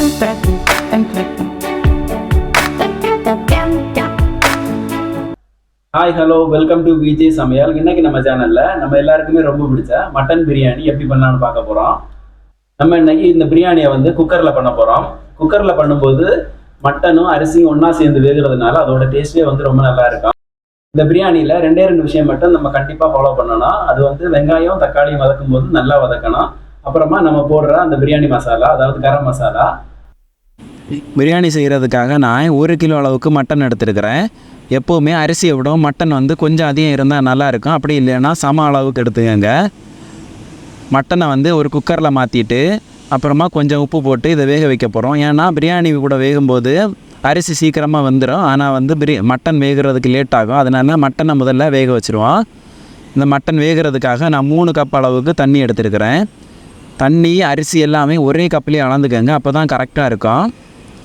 Hi hello welcome to Vijay சமையல். இன்னைக்கு நம்ம சேனல்ல நம்ம எல்லாருக்குமே ரொம்ப பிடிச்ச மட்டன் பிரியாணி எப்படி பண்ணலாம்னு பார்க்க போறோம். நம்ம இன்னைக்கு இந்த பிரியாணியை வந்து குக்கர்ல பண்ண போறோம். குக்கர்ல பண்ணும்போது மட்டனும் அரிசியும் ஒண்ணா சேர்ந்து வேகிறதுனால அதோட டேஸ்டே வந்து ரொம்ப நல்லா இருக்கும். இந்த பிரியாணியில ரெண்டே ரெண்டு விஷயம் மட்டும் நம்ம கண்டிப்பா ஃபாலோ பண்ணணும். அது வந்து வெங்காயம் தக்காளியும் வதக்கும் போது நல்லா வதக்கணும். அப்புறமா நம்ம போடுற அந்த பிரியாணி மசாலா, அதாவது கரம் மசாலா. பிரியாணி செய்கிறதுக்காக நான் 1 கிலோ அளவுக்கு மட்டன் எடுத்துருக்கிறேன். எப்போவுமே அரிசியை விட மட்டன் வந்து கொஞ்சம் அதிகம் இருந்தால் நல்லாயிருக்கும். அப்படி இல்லைன்னா சம அளவுக்கு எடுத்துக்கங்க. மட்டனை வந்து ஒரு குக்கரில் மாற்றிட்டு அப்புறமா கொஞ்சம் உப்பு போட்டு இதை வேக வைக்க போகிறோம். ஏன்னா பிரியாணி கூட வேகும்போது அரிசி சீக்கிரமாக வந்துடும். ஆனால் வந்து மட்டன் வேகிறதுக்கு லேட் ஆகும். அதனால மட்டனை முதல்ல வேக வச்சுருவோம். இந்த மட்டன் வேகிறதுக்காக நான் 3 கப் அளவுக்கு தண்ணி எடுத்துருக்கிறேன். தண்ணி அரிசி எல்லாமே ஒரே கப்லேயே அளந்துக்கங்க, அப்போ தான் கரெக்டாக இருக்கும்.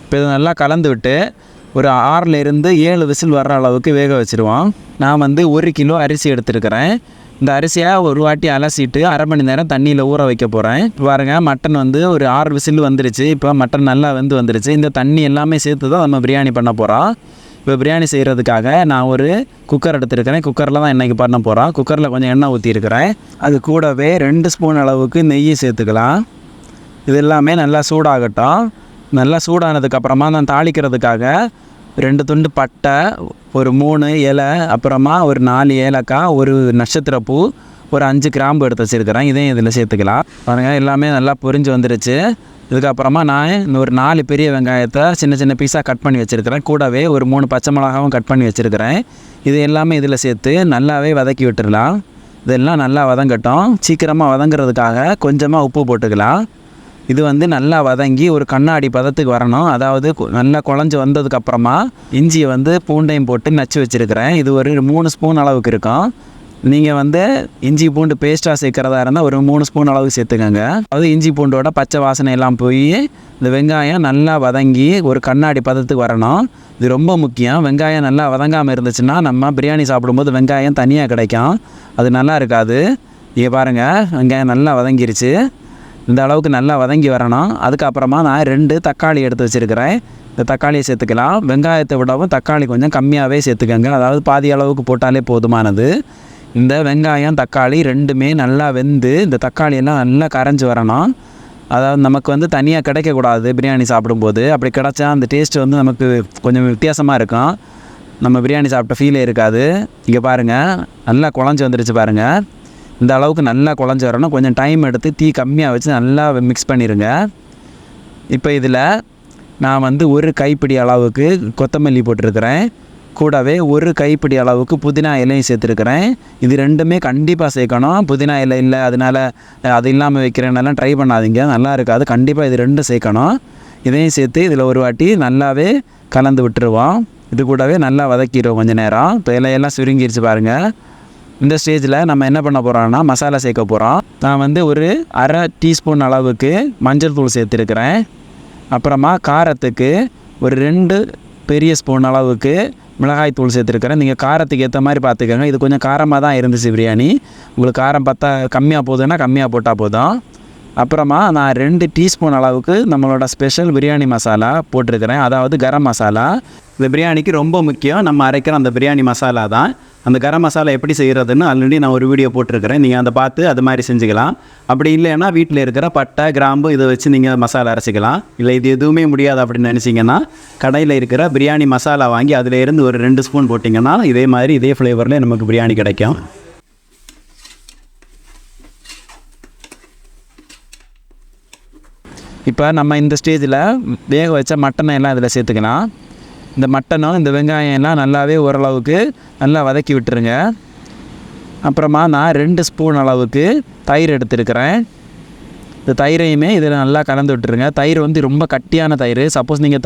இப்போ இதை நல்லா கலந்து விட்டு ஒரு 6லேருந்து 7 விசில் வர்ற அளவுக்கு வேக வச்சுருவோம். நான் வந்து 1 கிலோ அரிசி எடுத்துருக்கிறேன். இந்த அரிசியை ஒரு வாட்டி அலசிட்டு அரை மணி நேரம் தண்ணியில் ஊற வைக்க போகிறேன். இப்போ பாருங்கள், மட்டன் வந்து ஒரு 6 விசில் வந்துருச்சு. இப்போ மட்டன் நல்லா வந்துருச்சு. இந்த தண்ணி எல்லாமே சேர்த்து தான் நம்ம பிரியாணி பண்ண போகிறோம். இப்போ பிரியாணி செய்கிறதுக்காக நான் ஒரு குக்கர் எடுத்துருக்கிறேன். குக்கரில் தான் இன்றைக்கி பண்ண போகிறோம். குக்கரில் கொஞ்சம் எண்ணெய் ஊற்றிருக்கிறேன். அது கூடவே 2 ஸ்பூன் அளவுக்கு நெய் சேர்த்துக்கலாம். இது எல்லாமே நல்லா சூடாகட்டும். நல்லா சூடானதுக்கப்புறமா நான் தாளிக்கிறதுக்காக 2 துண்டு பட்டை, ஒரு 3 இலை, அப்புறமா ஒரு 4 ஏலக்காய், ஒரு நட்சத்திரப்பூ, ஒரு 5 கிராம்பு எடுத்து வச்சுருக்கிறேன். இதையும் இதில் சேர்த்துக்கலாம். பாருங்கள், எல்லாமே நல்லா பொரிஞ்சு வந்துருச்சு. இதுக்கப்புறமா நான் ஒரு 4 பெரிய வெங்காயத்தை சின்ன சின்ன பீஸாக கட் பண்ணி வச்சுருக்கிறேன். கூடவே ஒரு 3 பச்சை மிளகாவும் கட் பண்ணி வச்சுருக்கிறேன். இது எல்லாமே இதில் சேர்த்து நல்லாவே வதக்கி விட்டுடலாம். இதெல்லாம் நல்லா வதங்கட்டும். சீக்கிரமாக வதங்கிறதுக்காக கொஞ்சமாக உப்பு போட்டுக்கலாம். இது வந்து நல்லா வதங்கி ஒரு கண்ணாடி பதத்துக்கு வரணும். அதாவது நல்லா குழஞ்சி வந்ததுக்கப்புறமா இஞ்சியை வந்து பூண்டையும் போட்டு நச்சு வச்சுருக்கிறேன். இது ஒரு 3 ஸ்பூன் அளவுக்கு இருக்கும். நீங்கள் வந்து இஞ்சி பூண்டு பேஸ்ட்டாக சேர்க்குறதா இருந்தால் ஒரு 3 ஸ்பூன் அளவுக்கு சேர்த்துக்கோங்க. அதாவது இஞ்சி பூண்டோட பச்சை வாசனை எல்லாம் போய் இந்த வெங்காயம் நல்லா வதங்கி ஒரு கண்ணாடி பதத்துக்கு வரணும். இது ரொம்ப முக்கியம். வெங்காயம் நல்லா வதங்காமல் இருந்துச்சுன்னா நம்ம பிரியாணி சாப்பிடும்போது வெங்காயம் தனியாக கிடைக்கும், அது நல்லா இருக்காது. இங்கே பாருங்கள், வெங்காயம் நல்லா வதங்கிருச்சு. இந்த அளவுக்கு நல்லா வதங்கி வரணும். அதுக்கப்புறமா நான் 2 தக்காளி எடுத்து வச்சுருக்கிறேன். இந்த தக்காளியை சேர்த்துக்கலாம். வெங்காயத்தை விடவும் தக்காளி கொஞ்சம் கம்மியாகவே சேர்த்துக்கோங்க. அதாவது பாதி அளவுக்கு போட்டாலே போதுமானது. இந்த வெங்காயம் தக்காளி ரெண்டுமே நல்லா வெந்து இந்த தக்காளியெல்லாம் நல்லா கரைஞ்சி வரணும். அதாவது நமக்கு வந்து தனியாக கிடைக்கக்கூடாது பிரியாணி சாப்பிடும்போது. அப்படி கிடச்சா அந்த டேஸ்ட்டு வந்து நமக்கு கொஞ்சம் வித்தியாசமாக இருக்கும். நம்ம பிரியாணி சாப்பிட்ட ஃபீலே இருக்காது. இங்கே பாருங்கள், நல்லா குழஞ்சி வந்துருச்சு பாருங்கள். இந்த அளவுக்கு நல்லா குழஞ்சி வரணும். கொஞ்சம் டைம் எடுத்து தீ கம்மியாக வச்சு நல்லா மிக்ஸ் பண்ணிடுங்க. இப்போ இதில் நான் வந்து ஒரு கைப்பிடி அளவுக்கு கொத்தமல்லி போட்டிருக்கிறேன். கூடவே ஒரு கைப்பிடி அளவுக்கு புதினா இலையும் சேர்த்துருக்கிறேன். இது ரெண்டுமே கண்டிப்பாக சேர்க்கணும். புதினா இலை இல்லை அதனால் அது இல்லாமல் வைக்கிறேன்னெல்லாம் ட்ரை பண்ணாதீங்க, நல்லா இருக்காது. கண்டிப்பாக இது 2 சேர்க்கணும். இதையும் சேர்த்து இதில் ஒரு வாட்டி நல்லாவே கலந்து விட்டுருவோம். இது கூடவே நல்லா வதக்கிடுவோம் கொஞ்சம் நேரம். இப்போ இலையெல்லாம் சுருங்கிடுச்சு பாருங்கள். இந்த ஸ்டேஜில் நம்ம என்ன பண்ண போகிறோம்னா மசாலா சேர்க்க போகிறோம். நான் வந்து ஒரு அரை டீஸ்பூன் அளவுக்கு மஞ்சள் தூள் சேர்த்துருக்கிறேன். அப்புறமா காரத்துக்கு ஒரு 2 பெரிய ஸ்பூன் அளவுக்கு மிளகாய் தூள் சேர்த்துருக்கிறேன். நீங்கள் காரத்துக்கு ஏற்ற மாதிரி பார்த்துக்கோங்க. இது கொஞ்சம் காரமாக தான் இருந்துச்சு பிரியாணி. உங்களுக்கு காரம் கம்மியாக போகுதுன்னா கம்மியாக போட்டால் போதும். அப்புறமா நான் 2 டீஸ்பூன் அளவுக்கு நம்மளோட ஸ்பெஷல் பிரியாணி மசாலா போட்டிருக்கிறேன், அதாவது கரம் மசாலா. இந்த பிரியாணிக்கு ரொம்ப முக்கியம் நம்ம அரைக்கிற அந்த பிரியாணி மசாலா தான். அந்த கரம் மசாலா எப்படி செய்கிறதுன்னு ஆல்ரெடி நான் ஒரு வீடியோ போட்டிருக்கிறேன். நீங்கள் அதை பார்த்து அது மாதிரி செஞ்சுக்கலாம். அப்படி இல்லைன்னா வீட்டில் இருக்கிற பட்டை கிராம்பு இதை வச்சு நீங்கள் மசாலா அரைச்சிக்கலாம். இல்லை இது எதுவுமே முடியாது அப்படின்னு நினச்சிங்கன்னா கடையில் இருக்கிற பிரியாணி மசாலா வாங்கி அதில் இருந்து ஒரு 2 ஸ்பூன் போட்டிங்கன்னா இதே மாதிரி இதே ஃப்ளேவரில் நமக்கு பிரியாணி கிடைக்கும். இப்போ நம்ம இந்த ஸ்டேஜில் வேக வச்ச மட்டனை எல்லாம் இதில் சேர்த்துக்கலாம். இந்த மட்டனும் இந்த வெங்காயம் எல்லாம் நல்லாவே ஓரளவுக்கு நல்லா வதக்கி விட்டுருங்க. அப்புறமா நான் 2 ஸ்பூன் அளவுக்கு தயிர் எடுத்துருக்கிறேன். இந்த தயிரையுமே இதில் நல்லா கலந்து விட்டுருங்க. தயிர் வந்து ரொம்ப கட்டியான தயிர். சப்போஸ் நீங்கள்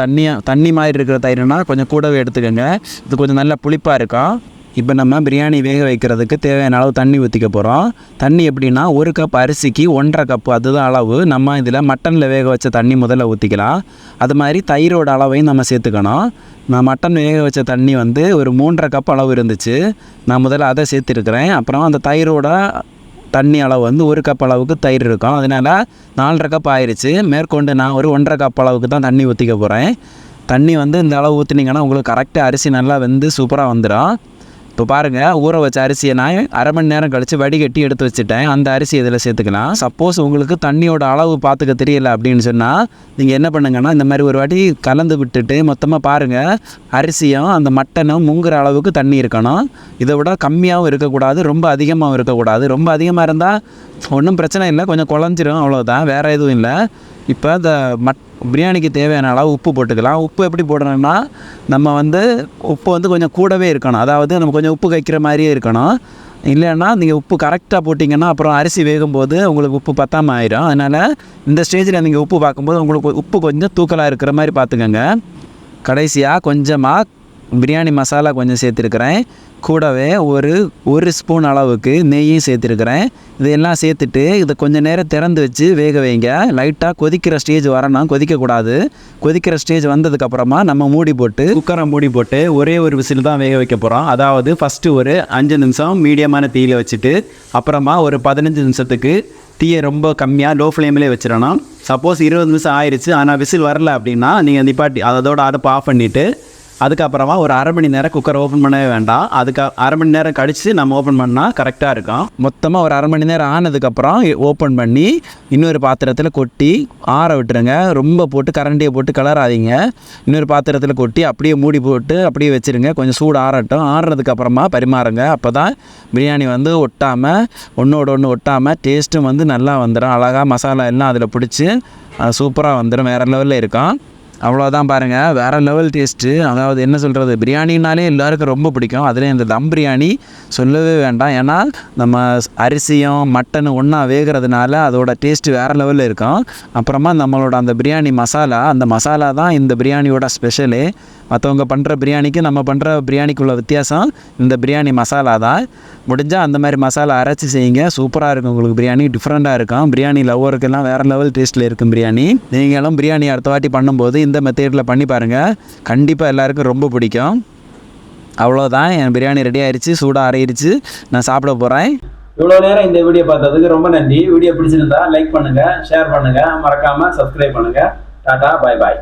தண்ணி மாதிரி இருக்கிற தயிர்னால் கொஞ்சம் கூடவே எடுத்துக்கோங்க. இது கொஞ்சம் நல்லா புளிப்பாக இருக்கும். இப்போ நம்ம பிரியாணி வேக வைக்கிறதுக்கு தேவையான அளவு தண்ணி ஊற்றிக்க போகிறோம். தண்ணி எப்படின்னா 1 கப் அரிசிக்கு 1.5 கப்பு, அதுதான் அளவு. நம்ம இதில் மட்டனில் வேக வச்ச தண்ணி முதல்ல ஊற்றிக்கலாம். அது மாதிரி தயிரோட அளவையும் நம்ம சேர்த்துக்கணும். நான் மட்டன் வேக வச்ச தண்ணி வந்து ஒரு 3.5 கப் அளவு இருந்துச்சு. நான் முதல்ல அதை சேர்த்துருக்கிறேன். அப்புறம் அந்த தயிரோட தண்ணி அளவு வந்து 1 கப் அளவுக்கு தயிர் இருக்கும். அதனால் 4.5 கப் ஆயிடுச்சு. மேற்கொண்டு நான் ஒரு 1.5 கப் அளவுக்கு தான் தண்ணி ஊற்றிக்க போகிறேன். தண்ணி வந்து இந்த அளவு ஊற்றினீங்கன்னா உங்களுக்கு கரெக்டாக அரிசி நல்லா வெந்து சூப்பராக வந்துடும். இப்போ பாருங்கள், ஊற வச்ச அரிசியை நான் 1/2 மணி நேரம் கழித்து வடிகட்டி எடுத்து வச்சுட்டேன். அந்த அரிசி இதில் சேர்த்துக்கலாம். சப்போஸ் உங்களுக்கு தண்ணியோட அளவு பார்த்துக்க தெரியல அப்படின்னு சொன்னால் நீங்கள் என்ன பண்ணுங்கன்னா, இந்த மாதிரி ஒரு வாட்டி கலந்து விட்டுட்டு மொத்தமாக பாருங்கள், அரிசியும் அந்த மட்டனும் முங்குற அளவுக்கு தண்ணி இருக்கணும். இதை விட கம்மியாகவும் இருக்கக்கூடாது, ரொம்ப அதிகமாகவும் இருக்கக்கூடாது. ரொம்ப அதிகமாக இருந்தால் ஒன்றும் பிரச்சனை இல்லை, கொஞ்சம் குழஞ்சிரும், அவ்வளோதான், வேறு எதுவும் இல்லை. இப்போ இந்த பிரியாணிக்கு தேவையான அளவு உப்பு போட்டுக்கலாம். உப்பு எப்படி போடணும்னா, நம்ம வந்து உப்பு வந்து கொஞ்சம் கூடவே இருக்கணும். அதாவது நம்ம கொஞ்சம் உப்பு கைக்கிற மாதிரியே இருக்கணும். இல்லைன்னா நீங்கள் உப்பு கரெக்டாக போட்டிங்கன்னா அப்புறம் அரிசி வேகும்போது உங்களுக்கு உப்பு பத்தாமல் ஆயிடும். அதனால் இந்த ஸ்டேஜில் நீங்கள் உப்பு பார்க்கும்போது உங்களுக்கு உப்பு கொஞ்சம் தூக்கலாக இருக்கிற மாதிரி பார்த்துக்கோங்க. கடைசியாக கொஞ்சமாக பிரியாணி மசாலா கொஞ்சம் சேர்த்துருக்கிறேன். கூடவே ஒரு ஸ்பூன் அளவுக்கு நெய்யும் சேர்த்துருக்கிறேன். இதையெல்லாம் சேர்த்துட்டு இதை கொஞ்சம் நேரம் திறந்து வச்சு வேக வைங்க. லைட்டாக கொதிக்கிற ஸ்டேஜ் வரணும், கொதிக்கக்கூடாது. கொதிக்கிற ஸ்டேஜ் வந்ததுக்கப்புறமா நம்ம மூடி போட்டு குக்கரை மூடி போட்டு ஒரே ஒரு விசில் தான் வேக வைக்க போகிறோம். அதாவது ஃபஸ்ட்டு ஒரு 5 நிமிஷம் மீடியமான தீயில் வச்சுட்டு அப்புறமா ஒரு 15 நிமிஷத்துக்கு தீயை ரொம்ப கம்மியாக லோ ஃப்ளேம்லேயே வச்சிடணும். சப்போஸ் 20 நிமிஷம் ஆயிடுச்சு ஆனால் விசில் வரல அப்படின்னா நீங்கள் நிப்பாட்டி அதோட அடுப்பை ஆஃப் பண்ணிவிட்டு அதுக்கப்புறமா ஒரு 1/2 மணி நேரம் குக்கர் ஓப்பன் பண்ணவே வேண்டாம். அதுக்கு 1/2 மணி நேரம் கழித்து நம்ம ஓப்பன் பண்ணால் கரெக்டாக இருக்கும். மொத்தமாக ஒரு 1/2 மணி நேரம் ஆனதுக்கப்புறம் ஓப்பன் பண்ணி இன்னொரு பாத்திரத்தில் கொட்டி ஆற விட்டுருங்க. ரொம்ப போட்டு கரண்டியை போட்டு கிளறாதீங்க. இன்னொரு பாத்திரத்தில் கொட்டி அப்படியே மூடி போட்டு அப்படியே வச்சுருங்க. கொஞ்சம் சூடு ஆறட்டும். ஆறுறதுக்கப்புறமா பரிமாறுங்க. அப்போ தான் பிரியாணி வந்து ஒட்டாமல் ஒன்றோட ஒன்று ஒட்டாமல் டேஸ்ட்டும் வந்து நல்லா வந்துடும். அழகாக மசாலா எல்லாம் அதில் பிடிச்சி சூப்பராக வந்துடும். வேறு லெவலில் இருக்கும். அவ்வளோதான் பாருங்கள், வேறு லெவல் டேஸ்ட்டு. அதாவது என்ன சொல்கிறது, பிரியாணினாலே எல்லாருக்கும் ரொம்ப பிடிக்கும். அதில் இந்த தம் பிரியாணி சொல்லவே வேண்டாம். ஏன்னா நம்ம அரிசியும் மட்டனும் ஒன்றா வேகிறதுனால அதோட டேஸ்ட்டு வேறு லெவலில் இருக்கும். அப்புறமா நம்மளோட அந்த பிரியாணி மசாலா, அந்த மசாலா தான் இந்த பிரியாணியோட ஸ்பெஷலு. மற்றவங்க பண்ணுற பிரியாணிக்கு நம்ம பண்ணுற பிரியாணிக்குள்ள வித்தியாசம் இந்த பிரியாணி மசாலா தான். முடிஞ்சால் அந்த மாதிரி மசாலா அரைச்சி செய்யுங்க, சூப்பராக இருக்கும். உங்களுக்கு பிரியாணி டிஃப்ரெண்ட்டாக இருக்கும். பிரியாணி லவ்வருக்கெல்லாம் வேறு லெவல் டேஸ்ட்டில் இருக்கும் பிரியாணி. நீங்களும் பிரியாணி அடுத்த வாட்டி பண்ணும்போது இந்த மெத்தேடில் பண்ணி பாருங்கள், கண்டிப்பாக எல்லாருக்கும் ரொம்ப பிடிக்கும். அவ்வளோதான், என் பிரியாணி ரெடி ஆயிடுச்சு, சூடாக ஆறிடுச்சு, நான் சாப்பிட போகிறேன். இவ்வளோ நேரம் இந்த வீடியோ பார்த்ததுக்கு ரொம்ப நன்றி. வீடியோ பிடிச்சிருந்தா லைக் பண்ணுங்கள், ஷேர் பண்ணுங்கள், மறக்காமல் சப்ஸ்கிரைப் பண்ணுங்கள். டாடா, பாய் பாய்.